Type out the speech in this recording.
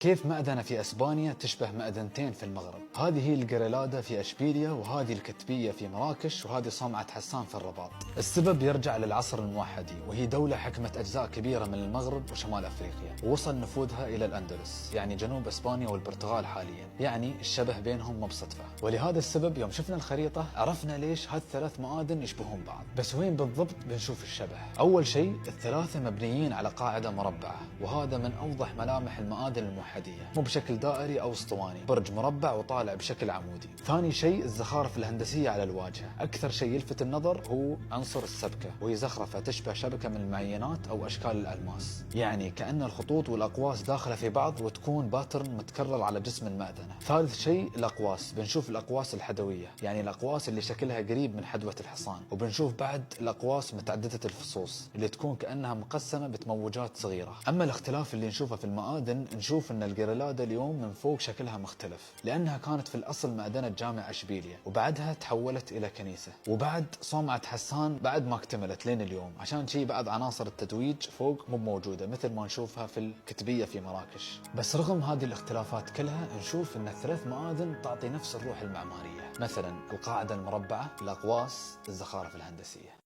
كيف مأذنة في اسبانيا تشبه مأذنتين في المغرب؟ هذه هي الجريلادا في اشبيليا، وهذه الكتبية في مراكش، وهذه صومعة حسان في الرباط. السبب يرجع للعصر الموحدي، وهي دولة حكمت اجزاء كبيرة من المغرب وشمال افريقيا، ووصل نفوذها الى الاندلس، يعني جنوب اسبانيا والبرتغال حاليا، يعني الشبه بينهم مو بصدفة. ولهذا السبب يوم شفنا الخريطة عرفنا ليش هالثلاث مآذن يشبهون بعض. بس وين بالضبط بنشوف الشبه؟ اول شيء الثلاثة مبنيين على قاعدة مربعة، وهذا من اوضح ملامح المآذن الموحدية، مو بشكل دائري او اسطواني، برج مربع وطالع بشكل عمودي. ثاني شيء الزخارف الهندسية على الواجهة، اكثر شيء يلفت النظر هو عنصر السبكة، وهي زخرفة تشبه شبكة من المعينات او اشكال الالماس، يعني كأن الخطوط والاقواس داخلة في بعض وتكون باترن متكرر على جسم المأذنة. ثالث شيء الاقواس، بنشوف الاقواس الحدوية، يعني الاقواس اللي شكلها قريب من حدوة الحصان، وبنشوف بعد الاقواس متعددة الفصوص اللي تكون كأنها مقسمة بتموجات صغيرة. اما الاختلاف اللي نشوفه في المآذن، نشوف ان الجريلادا اليوم من فوق شكلها مختلف، لانها كانت في الاصل مأذنة جامع اشبيليا، وبعدها تحولت الى كنيسة، وبعد صومعة حسان بعد ما اكتملت لين اليوم، عشان شي بعد عناصر التتويج فوق مو موجودة مثل ما نشوفها في الكتبية في مراكش. بس رغم هذه الاختلافات كلها، نشوف ان الثلاث مآذن تعطي نفس الروح المعمارية، مثلا القاعدة المربعة، الاقواس، الزخارف الهندسية.